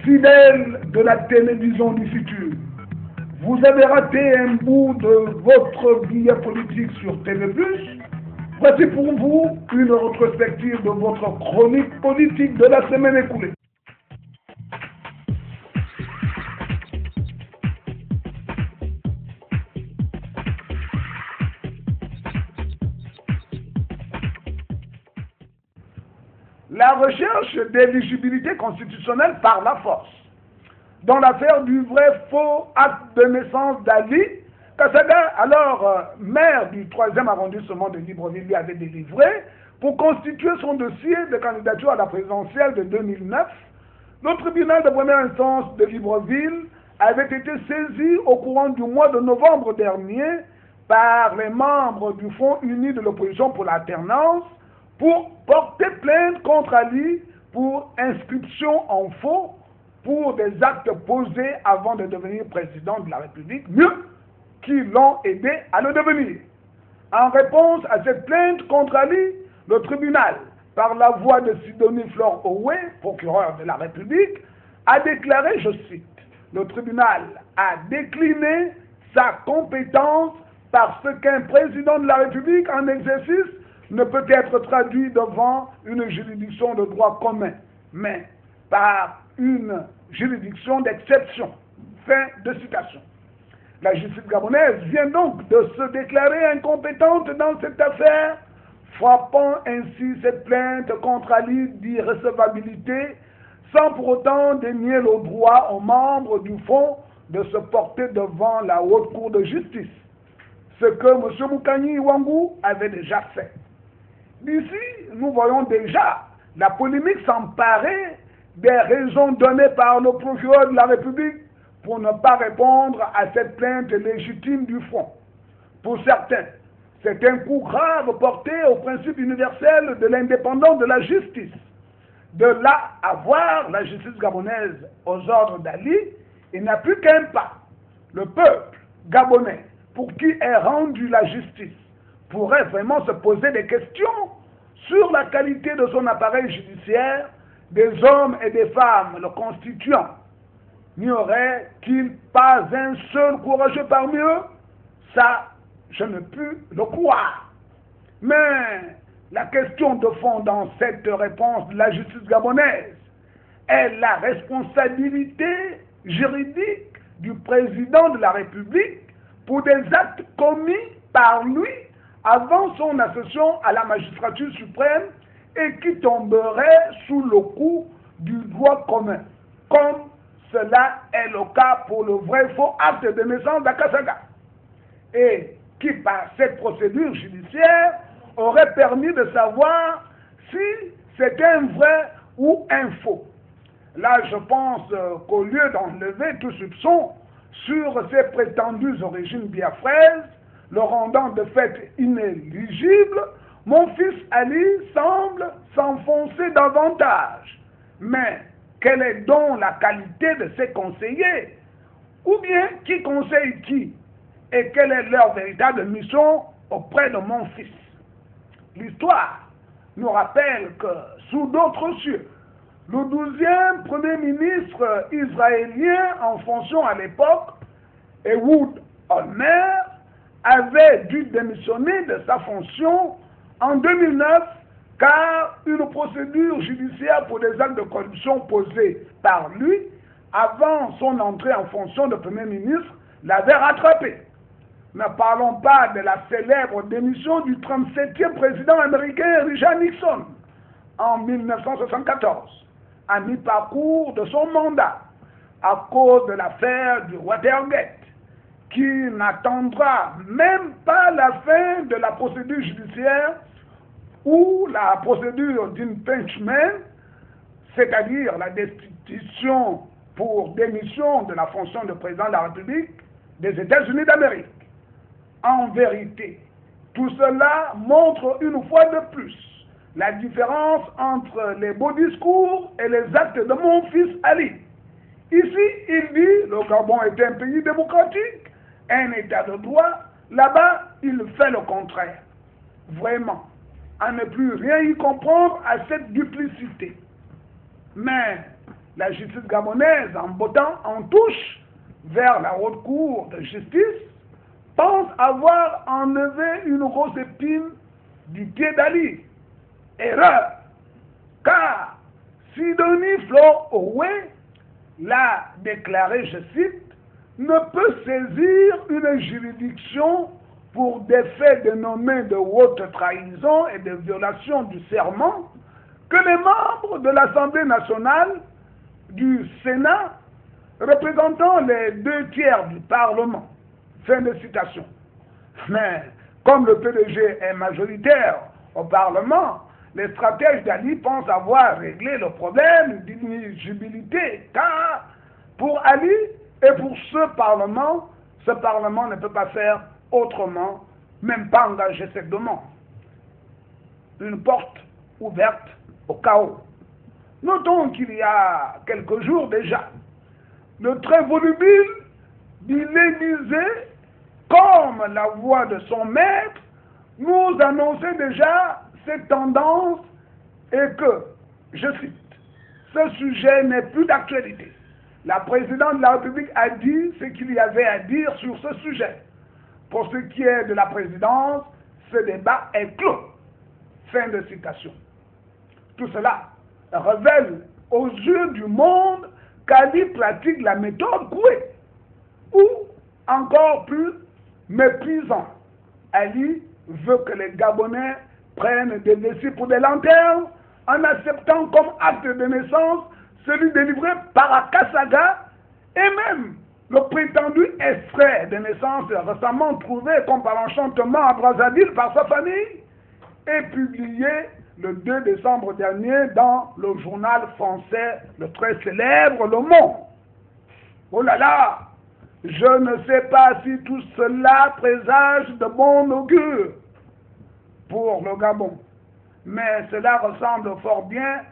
Fidèles de la télévision du futur, vous avez raté un bout de votre billet politique sur TV+. Voici pour vous une rétrospective de votre chronique politique de la semaine écoulée. La recherche d'éligibilité constitutionnelle par la force. Dans l'affaire du vrai faux acte de naissance d'Ali, Kassaga, alors maire du 3e arrondissement de Libreville, lui avait délivré pour constituer son dossier de candidature à la présidentielle de 2009. Le tribunal de première instance de Libreville avait été saisi au courant du mois de novembre dernier par les membres du Front uni de l'opposition pour l'alternance pour porter plainte contre Ali pour inscription en faux pour des actes posés avant de devenir président de la République, mieux, qui l'ont aidé à le devenir. En réponse à cette plainte contre Ali, le tribunal, par la voix de Sidonie Flore Owe, procureur de la République, a déclaré, je cite, le tribunal a décliné sa compétence parce qu'un président de la République en exercice ne peut être traduit devant une juridiction de droit commun, mais par une juridiction d'exception. Fin de citation. La justice gabonaise vient donc de se déclarer incompétente dans cette affaire, frappant ainsi cette plainte contre Ali d'irrecevabilité, sans pour autant dénier le droit aux membres du Front de se porter devant la haute cour de justice, ce que M. Moukani Iwangu avait déjà fait. D'ici, nous voyons déjà la polémique s'emparer des raisons données par le procureur de la République pour ne pas répondre à cette plainte légitime du Front. Pour certains, c'est un coup grave porté au principe universel de l'indépendance de la justice. De là à voir la justice gabonaise aux ordres d'Ali, il n'y a plus qu'un pas. Le peuple gabonais, pour qui est rendue la justice, pourrait vraiment se poser des questions sur la qualité de son appareil judiciaire, des hommes et des femmes le constituant. N'y aurait-il pas un seul courageux parmi eux? Ça, je ne puis le croire. Mais la question de fond dans cette réponse de la justice gabonaise est la responsabilité juridique du président de la République pour des actes commis par lui avant son accession à la magistrature suprême et qui tomberait sous le coup du droit commun, comme cela est le cas pour le vrai faux acte de naissance d'Akasaga, et qui, par cette procédure judiciaire, aurait permis de savoir si c'est un vrai ou un faux. Là, je pense qu'au lieu d'enlever tout soupçon sur ses prétendues origines biafraises, le rendant de fait inéligible, mon fils Ali semble s'enfoncer davantage. Mais quelle est donc la qualité de ses conseillers? Ou bien qui conseille qui? Et quelle est leur véritable mission auprès de mon fils? L'histoire nous rappelle que sous d'autres cieux, le 12e Premier ministre israélien en fonction à l'époque, Ehud Olmert, avait dû démissionner de sa fonction en 2009 car une procédure judiciaire pour des actes de corruption posés par lui avant son entrée en fonction de Premier ministre l'avait rattrapé. Ne parlons pas de la célèbre démission du 37e président américain Richard Nixon en 1974, à mi-parcours de son mandat, à cause de l'affaire du Watergate, qui n'attendra même pas la fin de la procédure judiciaire ou la procédure d'impeachment, c'est-à-dire la destitution pour démission de la fonction de président de la République des États-Unis d'Amérique. En vérité, tout cela montre une fois de plus la différence entre les beaux discours et les actes de mon fils Ali. Ici, il dit le Gabon est un pays démocratique, un état de droit. Là-bas, il fait le contraire. Vraiment, à ne plus rien y comprendre à cette duplicité. Mais la justice gabonaise, en bottant en touche vers la haute cour de justice, pense avoir enlevé une grosse épine du pied d'Ali. Erreur, car Sidonie Flore Owe l'a déclaré, je cite, ne peut saisir une juridiction pour des faits dénommés de haute trahison et de violation du serment que les membres de l'Assemblée nationale, du Sénat, représentant les 2/3 du Parlement. Fin de citation. Mais comme le PDG est majoritaire au Parlement, les stratèges d'Ali pensent avoir réglé le problème d'inéligibilité, car pour Ali et pour ce Parlement ne peut pas faire autrement, même pas engager cette demande. Une porte ouverte au chaos. Notons qu'il y a quelques jours déjà, le très volubile d'Élysée, comme la voix de son maître, nous annonçait déjà cette tendance et que, je cite, ce sujet n'est plus d'actualité. La présidente de la République a dit ce qu'il y avait à dire sur ce sujet. Pour ce qui est de la présidence, ce débat est clos. Fin de citation. Tout cela révèle aux yeux du monde qu'Ali pratique la méthode Coué. Ou, encore plus méprisant, Ali veut que les Gabonais prennent des vessies pour des lanternes en acceptant comme acte de naissance celui délivré par Akasaga et même le prétendu extrait de naissance récemment trouvé comme par enchantement à Brazzaville par sa famille et publié le 2 décembre dernier dans le journal français, le très célèbre Le Monde. Oh là là, je ne sais pas si tout cela présage de bon augure pour le Gabon, mais cela ressemble fort bien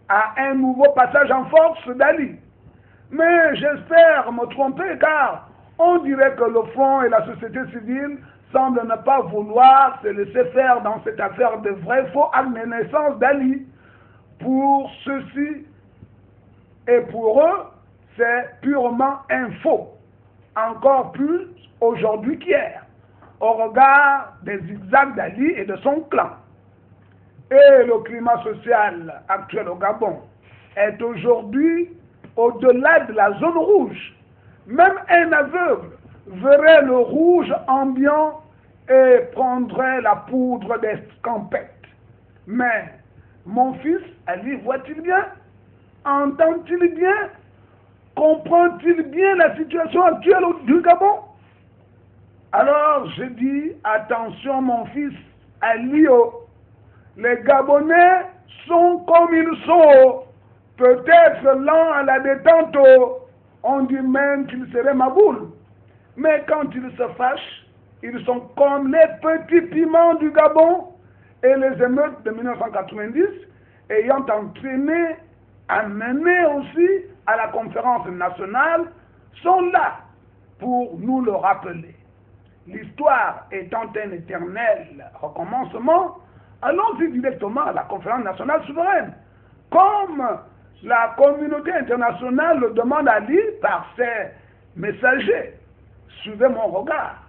à un nouveau passage en force d'Ali. Mais j'espère me tromper car on dirait que le Front et la société civile semblent ne pas vouloir se laisser faire dans cette affaire de vrai faux acte de naissance d'Ali. Pour ceux-ci et pour eux, c'est purement un faux, encore plus aujourd'hui qu'hier, au regard des zigzags d'Ali et de son clan. Et le climat social actuel au Gabon est aujourd'hui au-delà de la zone rouge. Même un aveugle verrait le rouge ambiant et prendrait la poudre des scampettes. Mais mon fils, Ali, voit-il bien? Entend-il bien? Comprend-il bien la situation actuelle du Gabon? Alors je dis, attention mon fils, Ali, les Gabonais sont comme ils sont, peut-être lents à la détente, on dit même qu'ils seraient maboules. Mais quand ils se fâchent, ils sont comme les petits piments du Gabon et les émeutes de 1990 ayant amené aussi à la conférence nationale sont là pour nous le rappeler. L'histoire étant un éternel recommencement, allons-y directement à la conférence nationale souveraine. Comme la communauté internationale le demande à lui par ses messagers, suivez mon regard,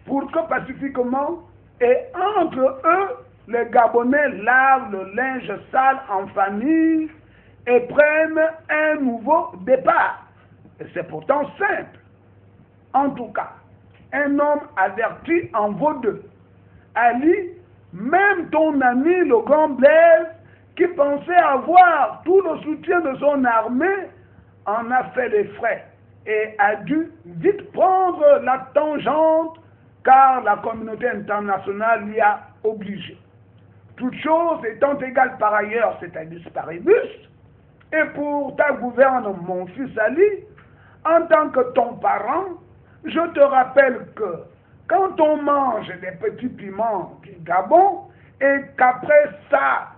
pour que pacifiquement et entre eux, les Gabonais lavent le linge sale en famille et prennent un nouveau départ. Et c'est pourtant simple. En tout cas, un homme averti en vaut deux. Ali, même ton ami le grand Blaise, qui pensait avoir tout le soutien de son armée, en a fait les frais et a dû vite prendre la tangente car la communauté internationale l'y a obligé. Toute chose étant égale par ailleurs, c'est-à-dire paribus, et pour ta gouverne, mon fils Ali, en tant que ton parent, je te rappelle que quand on mange des petits piments du Gabon et qu'après ça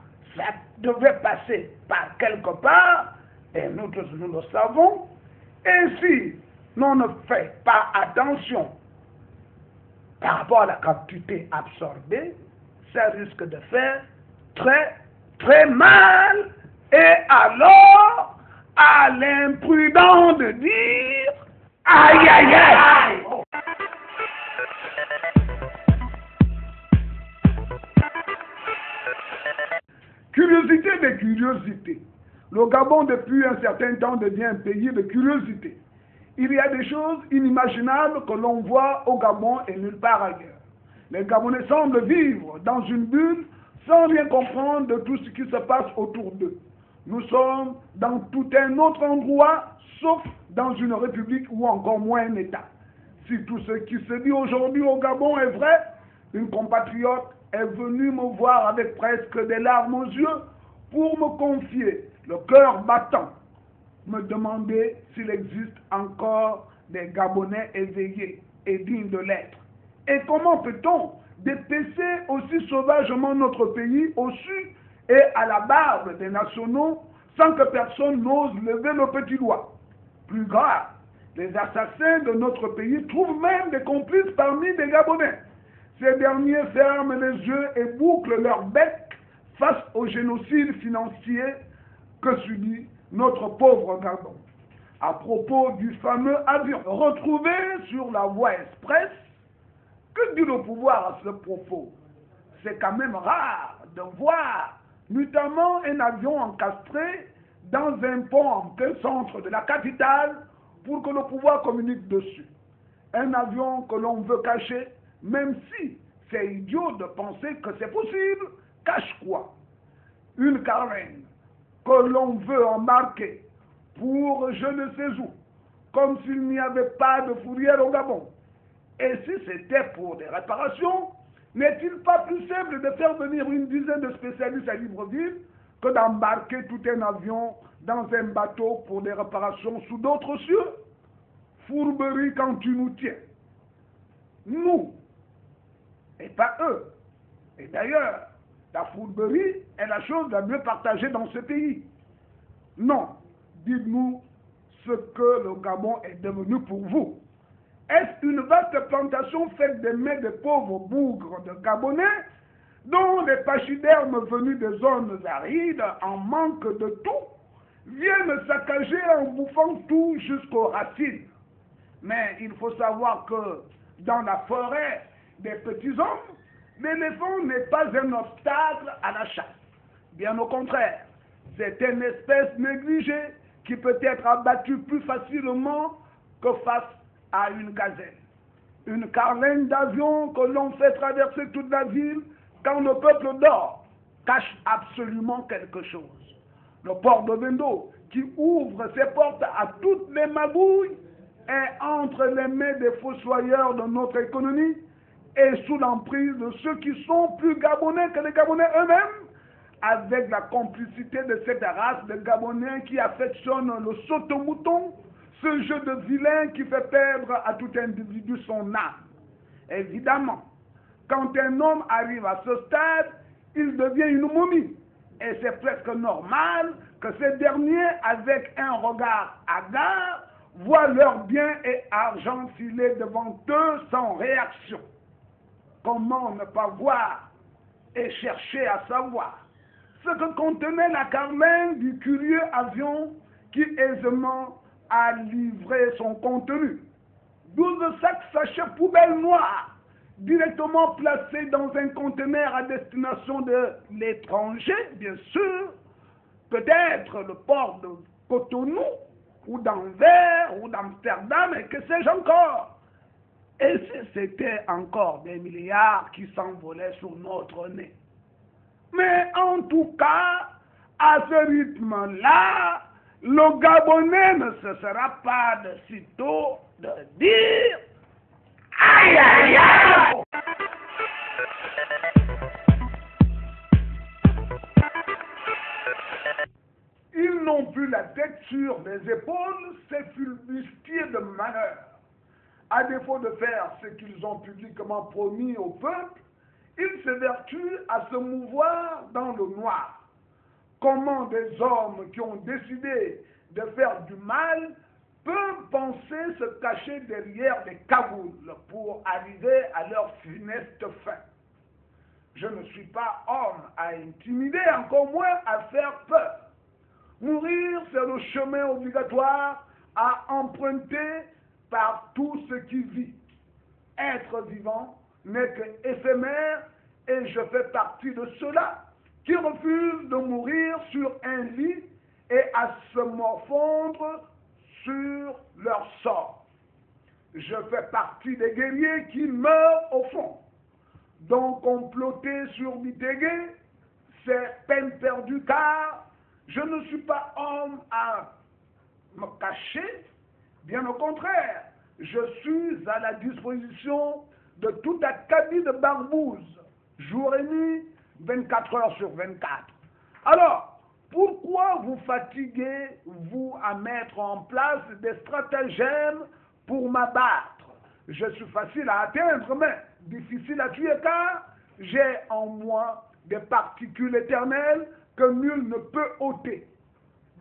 devait passer par quelque part, et nous tous nous le savons, et si l'on ne fait pas attention par rapport à la quantité absorbée, ça risque de faire très, très mal. Et alors à l'imprudent de dire aïe aïe aïe. Curiosité de curiosité. Le Gabon, depuis un certain temps, devient un pays de curiosité. Il y a des choses inimaginables que l'on voit au Gabon et nulle part ailleurs. Les Gabonais semblent vivre dans une bulle sans rien comprendre de tout ce qui se passe autour d'eux. Nous sommes dans tout un autre endroit, sauf dans une république ou encore moins un État. Si tout ce qui se dit aujourd'hui au Gabon est vrai, une compatriote est venue me voir avec presque des larmes aux yeux pour me confier, le cœur battant, me demander s'il existe encore des Gabonais éveillés et dignes de l'être. Et comment peut-on dépecer aussi sauvagement notre pays au sud et à la barbe des nationaux sans que personne n'ose lever le petit doigt? Plus grave, les assassins de notre pays trouvent même des complices parmi des Gabonais. Ces derniers ferment les yeux et bouclent leur bec face au génocide financier que subit notre pauvre Gabon. À propos du fameux avion retrouvé sur la voie express, que dit le pouvoir à ce propos? C'est quand même rare de voir notamment un avion encastré dans un pont en plein centre de la capitale pour que le pouvoir communique dessus. Un avion que l'on veut cacher, même si c'est idiot de penser que c'est possible, cache quoi? Une carène que l'on veut embarquer pour je ne sais où, comme s'il n'y avait pas de fourrière au Gabon. Et si c'était pour des réparations, n'est-il pas plus simple de faire venir une dizaine de spécialistes à Libreville que d'embarquer tout un avion dans un bateau pour des réparations sous d'autres cieux? Fourberie quand tu nous tiens. Nous, et pas eux. Et d'ailleurs, la fourberie est la chose la mieux partagée dans ce pays. Non, dites-nous ce que le Gabon est devenu pour vous. Est-ce une vaste plantation faite des mains des pauvres bougres de Gabonais dont les pachydermes venus des zones arides en manque de tout viennent saccager en bouffant tout jusqu'aux racines? Mais il faut savoir que dans la forêt des petits hommes, l'éléphant n'est pas un obstacle à la chasse. Bien au contraire, c'est une espèce négligée qui peut être abattue plus facilement que face à une gazelle. Une carlingue d'avion que l'on fait traverser toute la ville quand le peuple dort cache absolument quelque chose. Le port de Bendo, qui ouvre ses portes à toutes les magouilles, est entre les mains des fossoyeurs de notre économie et sous l'emprise de ceux qui sont plus gabonais que les Gabonais eux-mêmes, avec la complicité de cette race de Gabonais qui affectionne le saute-mouton, ce jeu de vilain qui fait perdre à tout individu son âme. Évidemment, quand un homme arrive à ce stade, il devient une momie. Et c'est presque normal que ces derniers, avec un regard hagard, voient leurs biens et argent filer devant eux sans réaction. Comment ne pas voir et chercher à savoir ce que contenait la carlingue du curieux avion qui aisément a livré son contenu? 12 sacs sachets poubelles noires, directement placés dans un conteneur à destination de l'étranger, bien sûr, peut-être le port de Cotonou, ou d'Anvers, ou d'Amsterdam, et que sais-je encore. Et si c'était encore des milliards qui s'envolaient sous notre nez? Mais en tout cas, à ce rythme-là, le Gabonais ne cessera pas de sitôt de dire aïe aïe aïe. Ils n'ont plus la tête sur les épaules, ces flibustiers de malheur. À défaut de faire ce qu'ils ont publiquement promis au peuple, ils s'évertuent à se mouvoir dans le noir. Comment des hommes qui ont décidé de faire du mal peuvent penser se cacher derrière des cagoules pour arriver à leur funeste fin? Je ne suis pas homme à intimider, encore moins à faire peur. Mourir, c'est le chemin obligatoire à emprunter par tout ce qui vit. Être vivant n'est qu'éphémère et je fais partie de ceux-là qui refusent de mourir sur un lit et à se morfondre sur leur sort. Je fais partie des guerriers qui meurent au fond. Donc comploter sur Bitegué, c'est peine perdue car je ne suis pas homme à me cacher. Bien au contraire, je suis à la disposition de tout acabit de barbouze, jour et nuit, 24 heures sur 24. Alors, pourquoi vous fatiguez-vous à mettre en place des stratagèmes pour m'abattre? Je suis facile à atteindre, mais difficile à tuer car j'ai en moi des particules éternelles que nul ne peut ôter.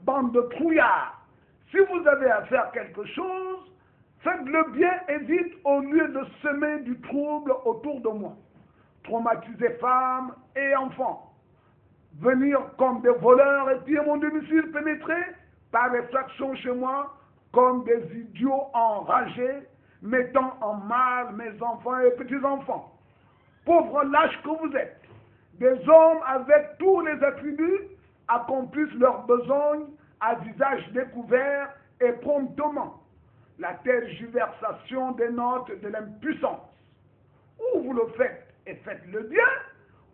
Bande de trouillards, si vous avez à faire quelque chose, faites-le bien et vite au lieu de semer du trouble autour de moi. Traumatiser femmes et enfants. Venir comme des voleurs et piller mon domicile pénétré par effraction chez moi comme des idiots enragés, mettant en mal mes enfants et petits-enfants. Pauvres lâches que vous êtes, des hommes avec tous les attributs accomplissent leurs besoins à visage découvert et promptement. La tergiversation dénote de l'impuissance. Ou vous le faites et faites-le bien,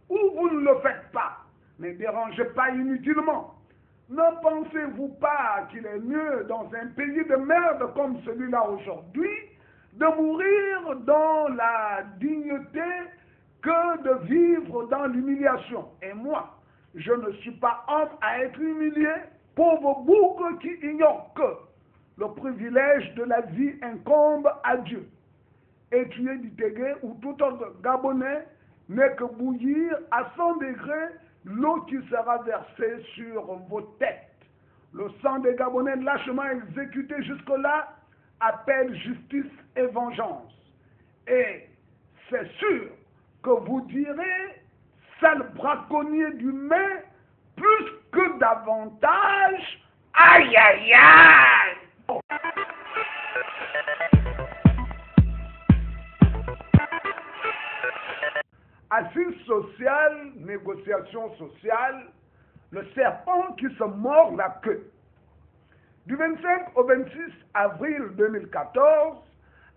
ou vous ne le faites pas. Ne dérangez pas inutilement. Ne pensez-vous pas qu'il est mieux dans un pays de merde comme celui-là aujourd'hui de mourir dans la dignité que de vivre dans l'humiliation? Et moi, je ne suis pas homme à être humilié, pauvre bougre qui ignore que le privilège de la vie incombe à Dieu. Et tuer Bitegué ou tout autre Gabonais n'est que bouillir à 100 degrés l'eau qui sera versée sur vos têtes. Le sang des Gabonais lâchement exécuté jusque-là appelle justice et vengeance. Et c'est sûr que vous direz, sale braconnier d'humain, plus que davantage, aïe aïe aïe! Assise sociale, négociation sociale, le serpent qui se mord la queue. Du 25 au 26 avril 2014,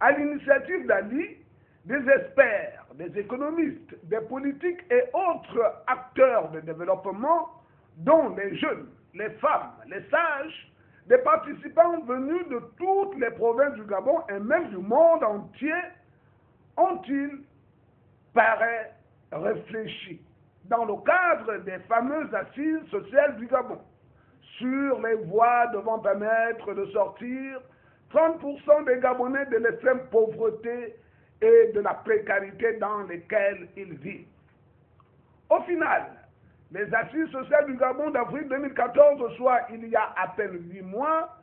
à l'initiative d'Ali, des experts, des économistes, des politiques et autres acteurs de développement, dont les jeunes, les femmes, les sages, des participants venus de toutes les provinces du Gabon et même du monde entier, ont-ils, paraît, réfléchi dans le cadre des fameuses assises sociales du Gabon sur les voies devant permettre de sortir 30% des Gabonais de l'extrême pauvreté et de la précarité dans lesquelles ils vivent. Au final, les assises sociales du Gabon d'avril 2014, soit il y a à peine 8 mois,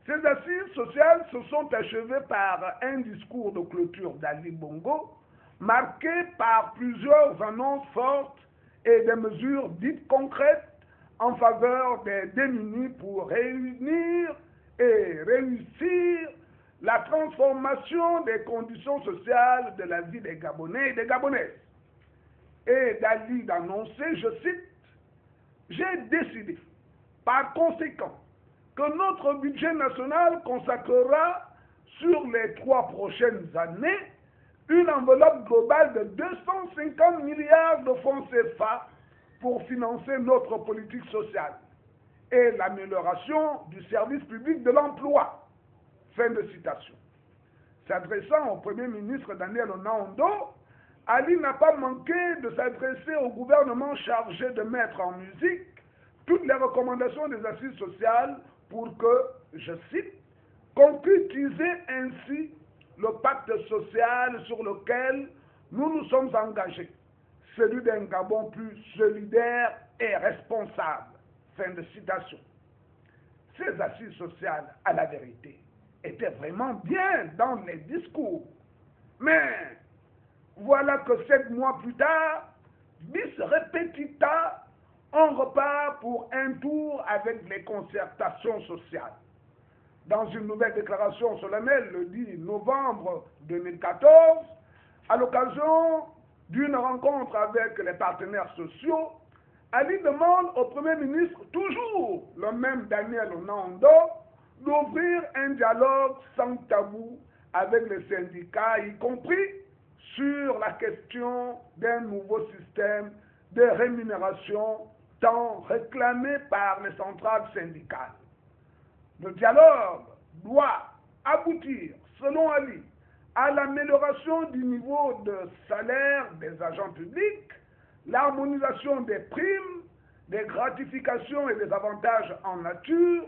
ces assises sociales se sont achevées par un discours de clôture d'Ali Bongo, marqué par plusieurs annonces fortes et des mesures dites concrètes en faveur des démunis pour réunir et réussir la transformation des conditions sociales de la vie des Gabonais et des Gabonaises. Et d'Ali d'annoncer, je cite, « J'ai décidé, par conséquent, que notre budget national consacrera sur les 3 prochaines années une enveloppe globale de 250 milliards de francs CFA pour financer notre politique sociale et l'amélioration du service public de l'emploi. » Fin de citation. S'adressant au Premier ministre Daniel Onaondo, Ali n'a pas manqué de s'adresser au gouvernement chargé de mettre en musique toutes les recommandations des assises sociales pour que, je cite, concrétiser ainsi le pacte social sur lequel nous nous sommes engagés, celui d'un Gabon plus solidaire et responsable. Fin de citation. Ces assises sociales, à la vérité, étaient vraiment bien dans les discours. Mais voilà que 7 mois plus tard, bis repetita, on repart pour un tour avec les concertations sociales. Dans une nouvelle déclaration solennelle le 10 novembre 2014, à l'occasion d'une rencontre avec les partenaires sociaux, Ali demande au Premier ministre, toujours le même Daniel Onaondo, d'ouvrir un dialogue sans tabou avec les syndicats, y compris sur la question d'un nouveau système de rémunération tant réclamé par les centrales syndicales. Le dialogue doit aboutir, selon Ali, à l'amélioration du niveau de salaire des agents publics, l'harmonisation des primes, des gratifications et des avantages en nature,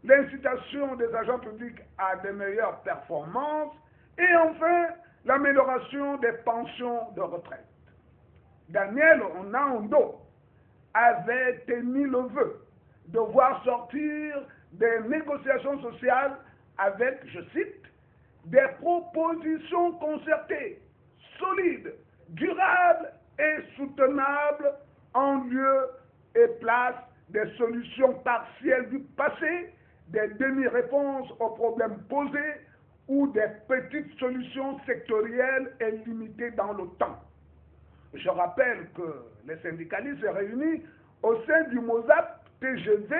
l'incitation des agents publics à de meilleures performances et enfin l'amélioration des pensions de retraite. Daniel Onaondo avait émis le vœu de voir sortir des négociations sociales avec, je cite, des propositions concertées, solides, durables et soutenables en lieu et place des solutions partielles du passé, des demi-réponses aux problèmes posés ou des petites solutions sectorielles et limitées dans le temps. Je rappelle que les syndicalistes réunis au sein du MOSAP, TGV,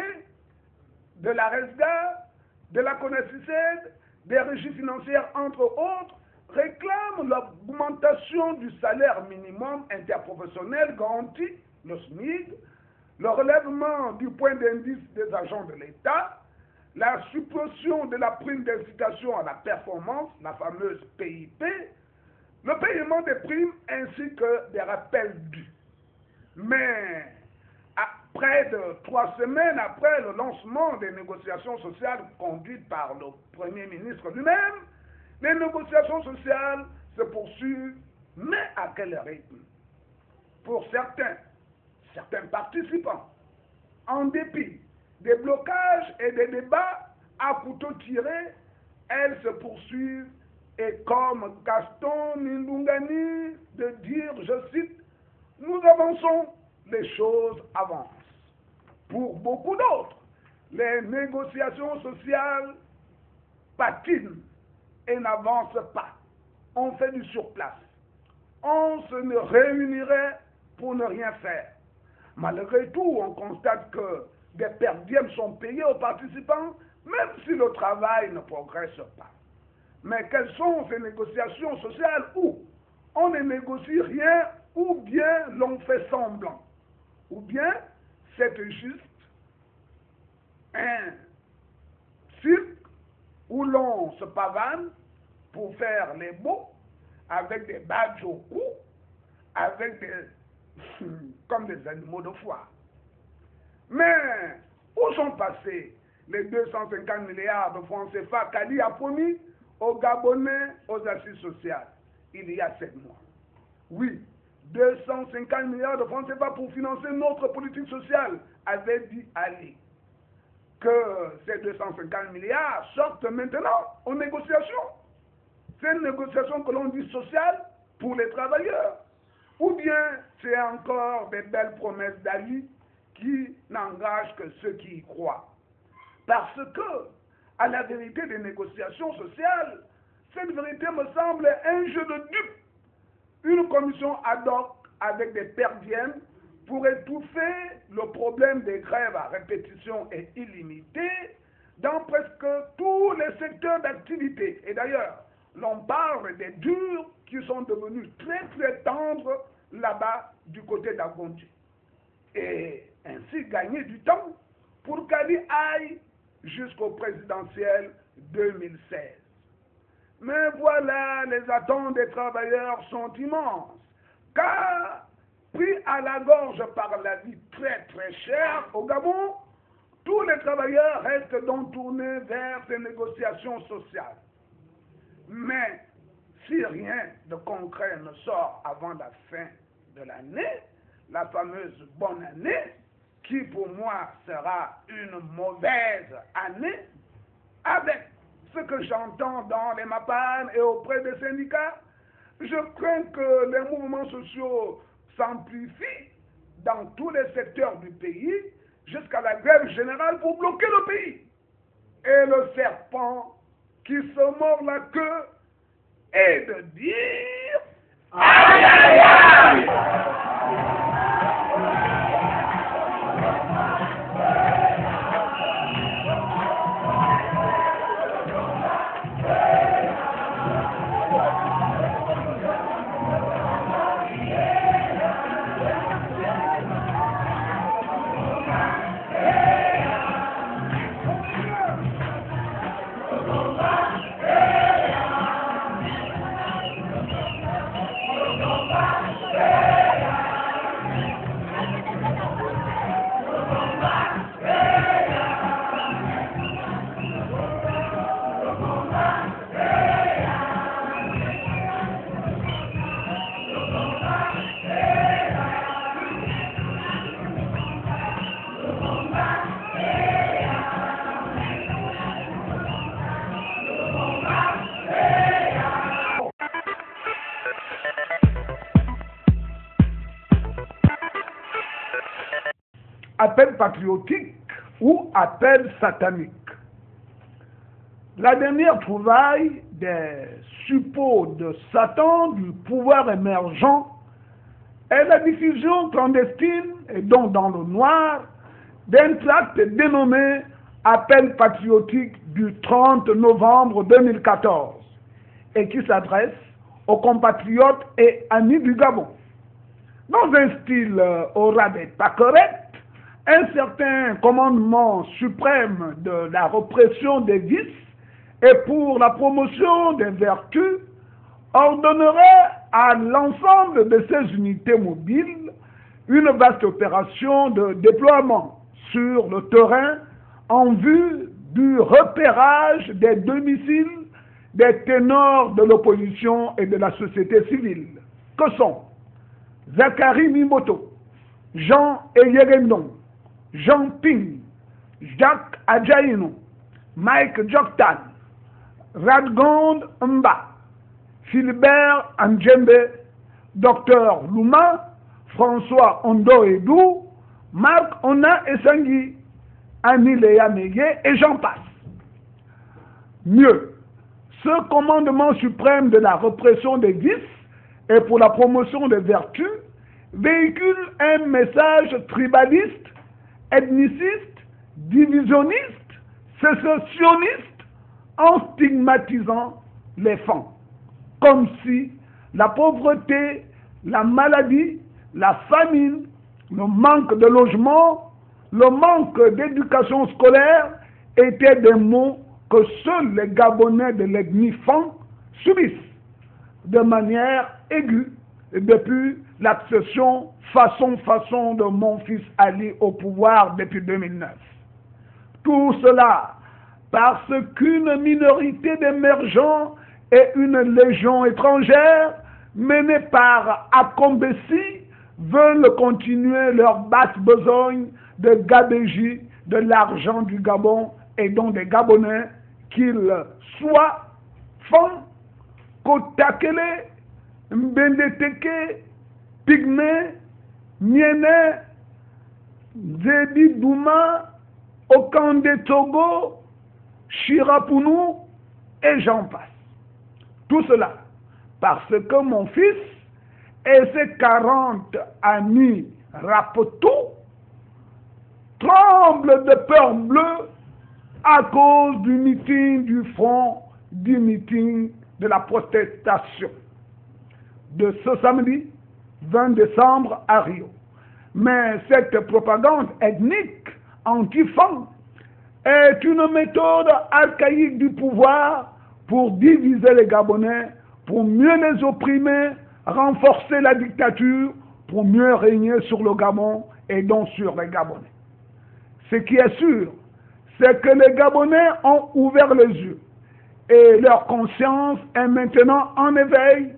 de la RESGA, de la CONECICED, des régies financières, entre autres, réclament l'augmentation du salaire minimum interprofessionnel garanti, le SMIC, le relèvement du point d'indice des agents de l'État, la suppression de la prime d'incitation à la performance, la fameuse PIP, le paiement des primes ainsi que des rappels dus. Mais près de 3 semaines après le lancement des négociations sociales conduites par le Premier ministre lui-même, les négociations sociales se poursuivent, mais à quel rythme? Pour certains participants, en dépit des blocages et des débats à couteau tiré, elles se poursuivent et comme Gaston Mindungani de dire, je cite, « Nous avançons, les choses avancent ». Pour beaucoup d'autres, les négociations sociales patinent et n'avancent pas. On fait du surplace. On se réunirait pour ne rien faire. Malgré tout, on constate que des perdièmes sont payés aux participants, même si le travail ne progresse pas. Mais quelles sont ces négociations sociales où on ne négocie rien ou bien l'on fait semblant? Ou bien c'est juste un cirque où l'on se pavane pour faire les beaux avec des badges au cou, avec des comme des animaux de foire. Mais où sont passés les 250 milliards de francs CFA qu'Ali a promis aux Gabonais aux assises sociales il y a 7 mois? Oui, 250 milliards de francs CFA pour financer notre politique sociale, avait dit Ali. Que ces 250 milliards sortent maintenant aux négociations. C'est une négociation que l'on dit sociale pour les travailleurs. Ou bien c'est encore des belles promesses d'Ali qui n'engagent que ceux qui y croient. Parce que, à la vérité des négociations sociales, cette vérité me semble un jeu de dupes. Une commission ad hoc avec des perdièmes pour étouffer le problème des grèves à répétition et illimitée dans presque tous les secteurs d'activité. Et d'ailleurs, l'on parle des durs qui sont devenus très très tendres là-bas du côté d'Agonji. Et ainsi gagner du temps pour qu'Ali aille jusqu'au présidentiel 2016. Mais voilà, les attentes des travailleurs sont immenses, car pris à la gorge par la vie très très chère au Gabon, tous les travailleurs restent donc tournés vers ces négociations sociales. Mais si rien de concret ne sort avant la fin de l'année, la fameuse bonne année, qui pour moi sera une mauvaise année, avec ce que j'entends dans les MAPAN et auprès des syndicats, je crains que les mouvements sociaux s'amplifient dans tous les secteurs du pays jusqu'à la grève générale pour bloquer le pays. Et le serpent qui se mord la queue et de dire aïe aïe aïe. Appel patriotique ou appel satanique. La dernière trouvaille des suppôts de Satan du pouvoir émergent est la diffusion clandestine et donc dans le noir d'un tract dénommé Appel patriotique du 30 novembre 2014 et qui s'adresse aux compatriotes et amis du Gabon. Dans un style au ras des pâquerettes, un certain commandement suprême de la répression des vices et pour la promotion des vertus ordonnerait à l'ensemble de ces unités mobiles une vaste opération de déploiement sur le terrain en vue du repérage des domiciles des ténors de l'opposition et de la société civile, que sont Zachary Mimoto, Jean Eyerendon, Jean Ping, Jacques Adjaïno, Mike Joktan, Radgond Mba, Philbert Andjembe, Dr Luma, François Ondo Edou, Marc Ona Essangui, Annie Léa Meye et j'en passe. Mieux, ce commandement suprême de la répression des vices et pour la promotion des vertus véhicule un message tribaliste, ethniciste, divisionniste, sécessionniste, en stigmatisant les femmes, comme si la pauvreté, la maladie, la famine, le manque de logement, le manque d'éducation scolaire étaient des maux que seuls les Gabonais de l'ethnie Fan subissent de manière aiguë depuis l'accession façon de mon fils Ali au pouvoir depuis 2009. Tout cela parce qu'une minorité d'émergents et une légion étrangère menée par Akombessi veulent continuer leur basse besogne de gabégie de l'argent du Gabon et donc des Gabonais, qu'ils soient Fan, Kotakele, Mbendeteke, Pygmée, Miene, Zedi Douma, Okande Togo, Chirapounou, et j'en passe. Tout cela parce que mon fils et ses 40 amis rapotou tremblent de peur bleue à cause du meeting du front, du meeting de la protestation de ce samedi 20 décembre à Rio. Mais cette propagande ethnique anti-Fan est une méthode archaïque du pouvoir pour diviser les Gabonais, pour mieux les opprimer, renforcer la dictature, pour mieux régner sur le Gabon et donc sur les Gabonais. Ce qui est sûr, c'est que les Gabonais ont ouvert les yeux et leur conscience est maintenant en éveil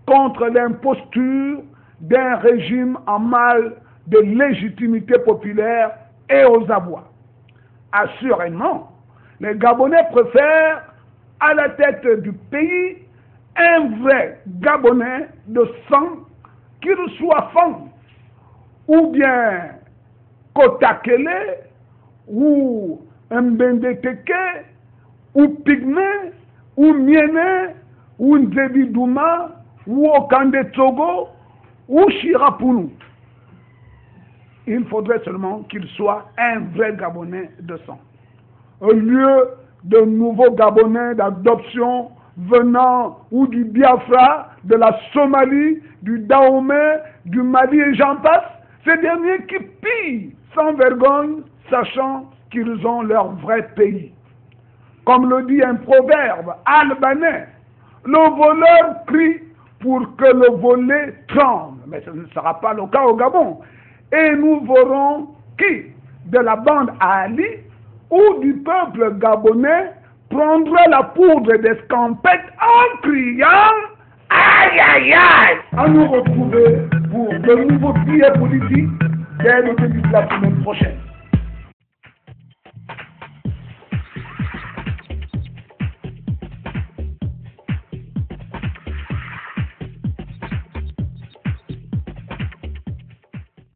contre l'imposture d'un régime en mal de légitimité populaire et aux abois. Assurément, les Gabonais préfèrent à la tête du pays un vrai Gabonais de sang, qu'il soit Fan ou bien Kotakele, ou Mbendeteke, ou Pygmée, ou Miene, ou Nzebi Douma, ou Okande Togo, ou Chirapounou. Il faudrait seulement qu'il soit un vrai Gabonais de sang. Au lieu de nouveaux Gabonais d'adoption venant ou du Biafra, de la Somalie, du Dahomey, du Mali et j'en passe, ces derniers qui pillent sans vergogne, sachant qu'ils ont leur vrai pays. Comme le dit un proverbe albanais, le voleur crie pour que le volé tremble. Mais ce ne sera pas le cas au Gabon. Et nous verrons qui, de la bande Ali ou du peuple gabonais, prendra la poudre d'escampette en criant « Aïe, aïe, aïe !» À nous retrouver pour de nouveaux billets politiques dès le début de la semaine prochaine.